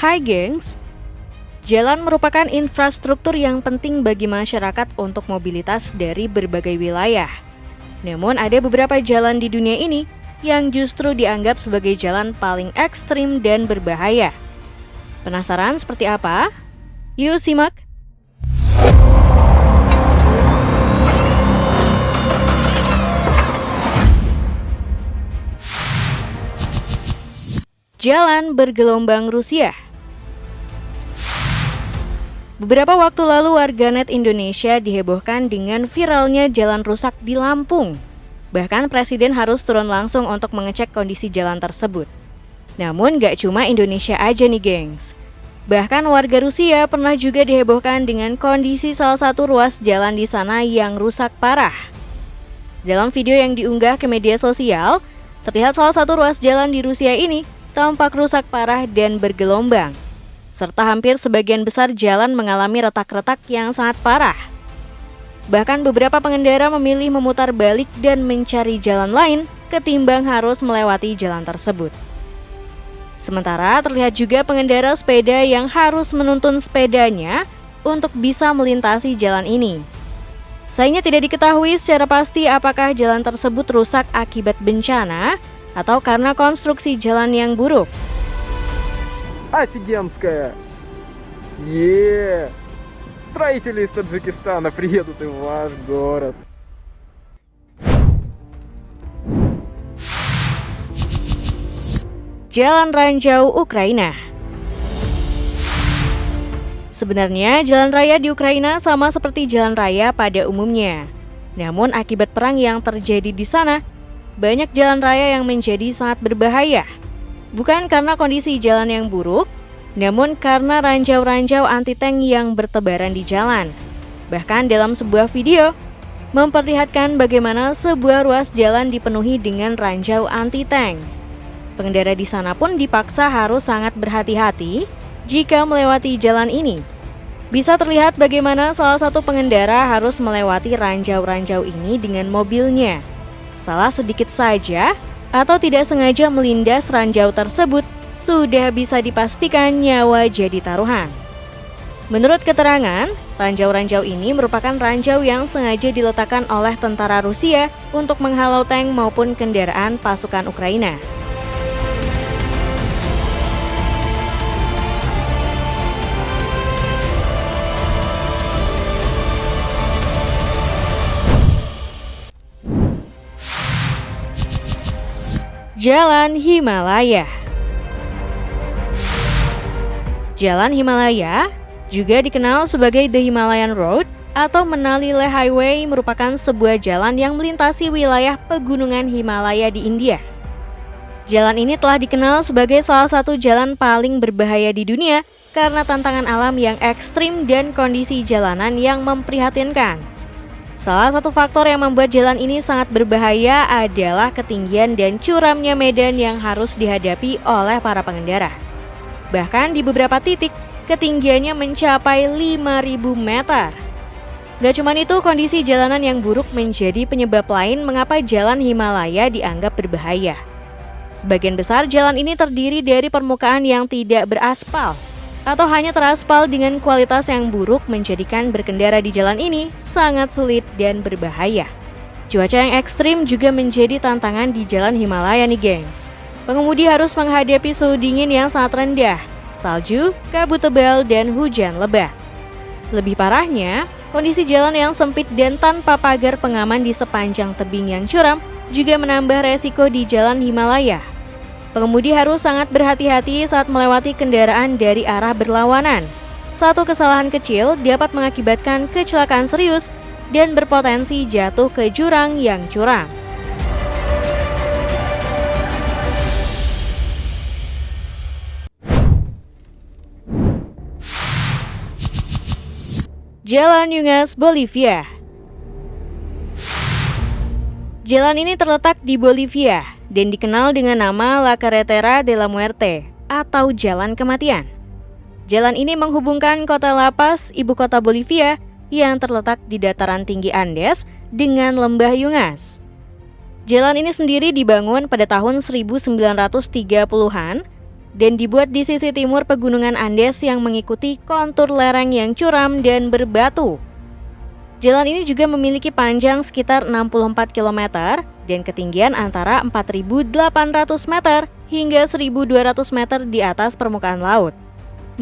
Hai gengs, jalan merupakan infrastruktur yang penting bagi masyarakat untuk mobilitas dari berbagai wilayah. Namun ada beberapa jalan di dunia ini yang justru dianggap sebagai jalan paling ekstrim dan berbahaya. Penasaran seperti apa? Yuk simak! Jalan bergelombang Rusia. Beberapa waktu lalu warganet Indonesia dihebohkan dengan viralnya jalan rusak di Lampung. Bahkan presiden harus turun langsung untuk mengecek kondisi jalan tersebut. Namun gak cuma Indonesia aja nih gengs. Bahkan warga Rusia pernah juga dihebohkan dengan kondisi salah satu ruas jalan di sana yang rusak parah. Dalam video yang diunggah ke media sosial, terlihat salah satu ruas jalan di Rusia ini tampak rusak parah dan bergelombang, serta hampir sebagian besar jalan mengalami retak-retak yang sangat parah. Bahkan beberapa pengendara memilih memutar balik dan mencari jalan lain ketimbang harus melewati jalan tersebut. Sementara terlihat juga pengendara sepeda yang harus menuntun sepedanya untuk bisa melintasi jalan ini. Sayangnya tidak diketahui secara pasti apakah jalan tersebut rusak akibat bencana atau karena konstruksi jalan yang buruk. Офигенская! Строители из Таджикистана приедут и в ваш город. Jalan ranjau Ukraina. Sebenarnya jalan raya di Ukraina sama seperti jalan raya pada umumnya. Namun akibat perang yang terjadi di sana, banyak jalan raya yang menjadi sangat berbahaya. Bukan karena kondisi jalan yang buruk, namun karena ranjau-ranjau anti-tank yang bertebaran di jalan. Bahkan dalam sebuah video, memperlihatkan bagaimana sebuah ruas jalan dipenuhi dengan ranjau anti-tank. Pengendara di sana pun dipaksa harus sangat berhati-hati jika melewati jalan ini. Bisa terlihat bagaimana salah satu pengendara harus melewati ranjau-ranjau ini dengan mobilnya. Salah sedikit saja atau tidak sengaja melindas ranjau tersebut, sudah bisa dipastikan nyawa jadi taruhan. Menurut keterangan, ranjau-ranjau ini merupakan ranjau yang sengaja diletakkan oleh tentara Rusia untuk menghalau tank maupun kendaraan pasukan Ukraina. Jalan Himalaya. Jalan Himalaya juga dikenal sebagai The Himalayan Road atau Manali Leh Highway merupakan sebuah jalan yang melintasi wilayah pegunungan Himalaya di India. Jalan ini telah dikenal sebagai salah satu jalan paling berbahaya di dunia karena tantangan alam yang ekstrim dan kondisi jalanan yang memprihatinkan. Salah satu faktor yang membuat jalan ini sangat berbahaya adalah ketinggian dan curamnya medan yang harus dihadapi oleh para pengendara. Bahkan di beberapa titik, ketinggiannya mencapai 5.000 meter. Gak cuma itu, kondisi jalanan yang buruk menjadi penyebab lain mengapa jalan Himalaya dianggap berbahaya. Sebagian besar jalan ini terdiri dari permukaan yang tidak beraspal, atau hanya teraspal dengan kualitas yang buruk menjadikan berkendara di jalan ini sangat sulit dan berbahaya. Cuaca yang ekstrim juga menjadi tantangan di jalan Himalaya nih gengs. Pengemudi harus menghadapi suhu dingin yang sangat rendah, salju, kabut tebal, dan hujan lebat. Lebih parahnya, kondisi jalan yang sempit dan tanpa pagar pengaman di sepanjang tebing yang curam juga menambah resiko di jalan Himalaya. Pengemudi harus sangat berhati-hati saat melewati kendaraan dari arah berlawanan. Satu kesalahan kecil dapat mengakibatkan kecelakaan serius dan berpotensi jatuh ke jurang yang curam. Jalan Yungas, Bolivia. Jalan ini terletak di Bolivia dan dikenal dengan nama La Carretera de la Muerte atau Jalan Kematian. Jalan ini menghubungkan kota La Paz, ibu kota Bolivia, yang terletak di dataran tinggi Andes dengan lembah Yungas. Jalan ini sendiri dibangun pada tahun 1930-an dan dibuat di sisi timur Pegunungan Andes yang mengikuti kontur lereng yang curam dan berbatu. Jalan ini juga memiliki panjang sekitar 64 km dan ketinggian antara 4.800 meter hingga 1.200 meter di atas permukaan laut.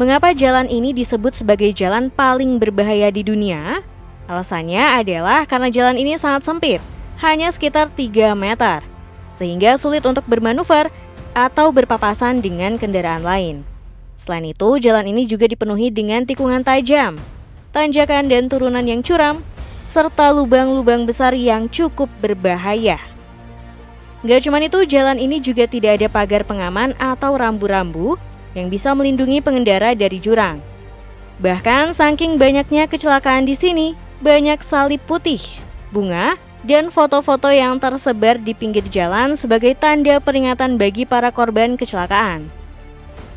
Mengapa jalan ini disebut sebagai jalan paling berbahaya di dunia? Alasannya adalah karena jalan ini sangat sempit, hanya sekitar 3 meter, sehingga sulit untuk bermanuver atau berpapasan dengan kendaraan lain. Selain itu, jalan ini juga dipenuhi dengan tikungan tajam, tanjakan dan turunan yang curam, serta lubang-lubang besar yang cukup berbahaya. Gak cuma itu, jalan ini juga tidak ada pagar pengaman atau rambu-rambu yang bisa melindungi pengendara dari jurang. Bahkan saking banyaknya kecelakaan di sini, banyak salib putih, bunga, dan foto-foto yang tersebar di pinggir jalan sebagai tanda peringatan bagi para korban kecelakaan.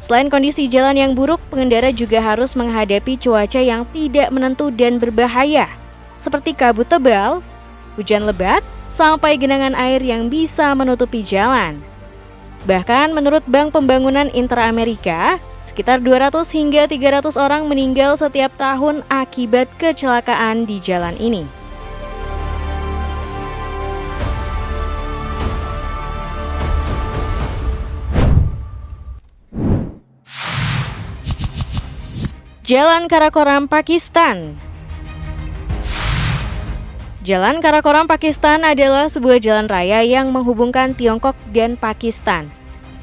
Selain kondisi jalan yang buruk, pengendara juga harus menghadapi cuaca yang tidak menentu dan berbahaya, seperti kabut tebal, hujan lebat, sampai genangan air yang bisa menutupi jalan. Bahkan menurut Bank Pembangunan Inter-Amerika, sekitar 200 hingga 300 orang meninggal setiap tahun akibat kecelakaan di jalan ini. Jalan Karakoram, Pakistan. Jalan Karakoram, Pakistan adalah sebuah jalan raya yang menghubungkan Tiongkok dan Pakistan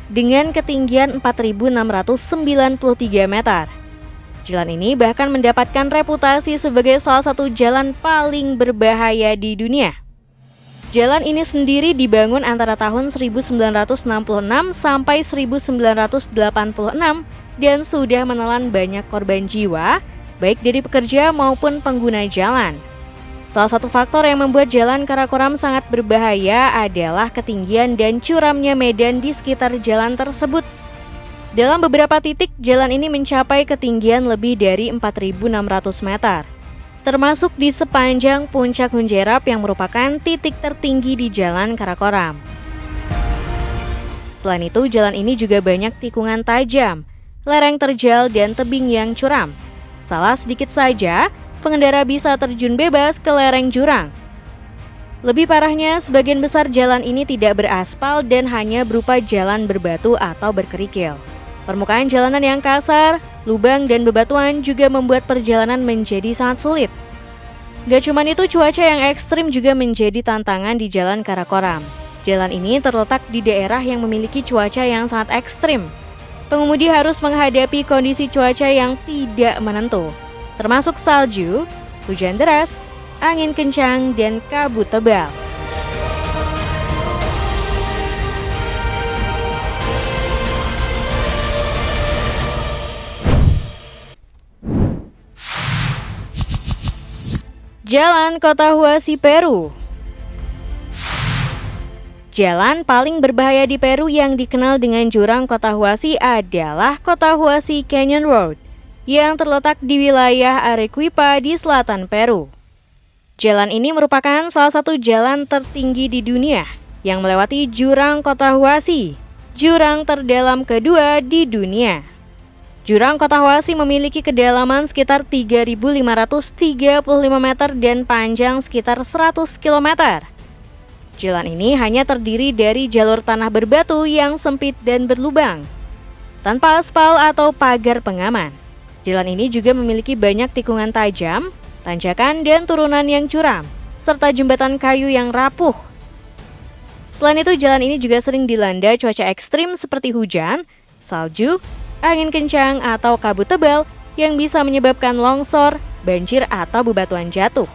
dengan ketinggian 4.693 meter. Jalan ini bahkan mendapatkan reputasi sebagai salah satu jalan paling berbahaya di dunia. Jalan ini sendiri dibangun antara tahun 1966 sampai 1986 dan sudah menelan banyak korban jiwa, baik dari pekerja maupun pengguna jalan. Salah satu faktor yang membuat jalan Karakoram sangat berbahaya adalah ketinggian dan curamnya medan di sekitar jalan tersebut. Dalam beberapa titik, jalan ini mencapai ketinggian lebih dari 4.600 meter, termasuk di sepanjang Puncak Hunjerap yang merupakan titik tertinggi di jalan Karakoram. Selain itu, jalan ini juga banyak tikungan tajam, lereng terjal, dan tebing yang curam. Salah sedikit saja, pengendara bisa terjun bebas ke lereng jurang. Lebih parahnya, sebagian besar jalan ini tidak beraspal dan hanya berupa jalan berbatu atau berkerikil. Permukaan jalanan yang kasar, lubang, dan bebatuan juga membuat perjalanan menjadi sangat sulit. Gak cuma itu, cuaca yang ekstrim juga menjadi tantangan di jalan Karakoram. Jalan ini terletak di daerah yang memiliki cuaca yang sangat ekstrim. Pengemudi harus menghadapi kondisi cuaca yang tidak menentu, termasuk salju, hujan deras, angin kencang, dan kabut tebal. Jalan Kota Huasi, Peru. Jalan paling berbahaya di Peru yang dikenal dengan jurang Kota Huasi adalah Kota Huasi Canyon Road yang terletak di wilayah Arequipa di selatan Peru. Jalan ini merupakan salah satu jalan tertinggi di dunia yang melewati jurang Kota Huasi, jurang terdalam kedua di dunia. Jurang Kota Huasi memiliki kedalaman sekitar 3.535 meter dan panjang sekitar 100 km. Jalan ini hanya terdiri dari jalur tanah berbatu yang sempit dan berlubang, tanpa aspal atau pagar pengaman. Jalan ini juga memiliki banyak tikungan tajam, tanjakan, dan turunan yang curam, serta jembatan kayu yang rapuh. Selain itu, jalan ini juga sering dilanda cuaca ekstrim seperti hujan, salju, angin kencang, atau kabut tebal yang bisa menyebabkan longsor, banjir, atau bebatuan jatuh.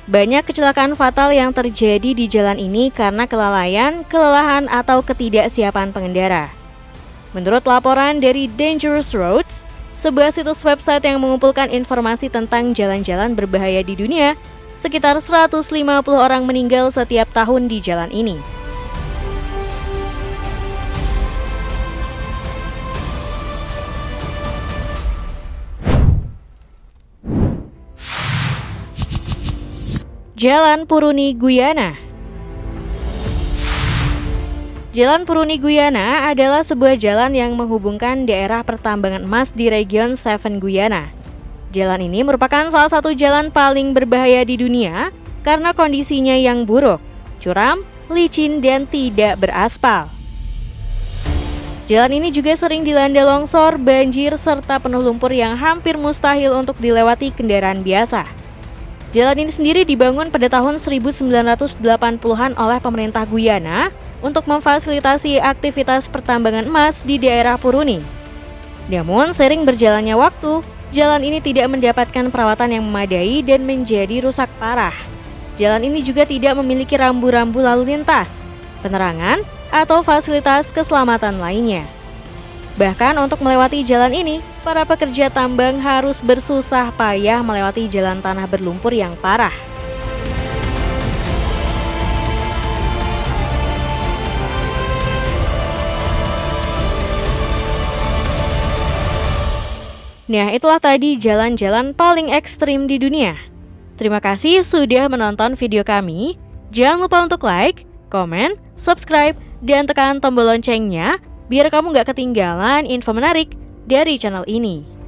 Banyak kecelakaan fatal yang terjadi di jalan ini karena kelalaian, kelelahan, atau ketidaksiapan pengendara. Menurut laporan dari Dangerous Roads, sebuah situs website yang mengumpulkan informasi tentang jalan-jalan berbahaya di dunia, sekitar 150 orang meninggal setiap tahun di jalan ini. Jalan Puruni, Guyana. Jalan Puruni Guyana adalah sebuah jalan yang menghubungkan daerah pertambangan emas di region Seven Guyana. Jalan ini merupakan salah satu jalan paling berbahaya di dunia karena kondisinya yang buruk, curam, licin, dan tidak beraspal. Jalan ini juga sering dilanda longsor, banjir, serta penuh lumpur yang hampir mustahil untuk dilewati kendaraan biasa. Jalan ini sendiri dibangun pada tahun 1980-an oleh pemerintah Guyana untuk memfasilitasi aktivitas pertambangan emas di daerah Puruni. Namun, seiring berjalannya waktu, jalan ini tidak mendapatkan perawatan yang memadai dan menjadi rusak parah. Jalan ini juga tidak memiliki rambu-rambu lalu lintas, penerangan, atau fasilitas keselamatan lainnya. Bahkan untuk melewati jalan ini, para pekerja tambang harus bersusah payah melewati jalan tanah berlumpur yang parah. Nah, itulah tadi jalan-jalan paling ekstrim di dunia. Terima kasih sudah menonton video kami. Jangan lupa untuk like, komen, subscribe, dan tekan tombol loncengnya biar kamu gak ketinggalan info menarik dari channel ini.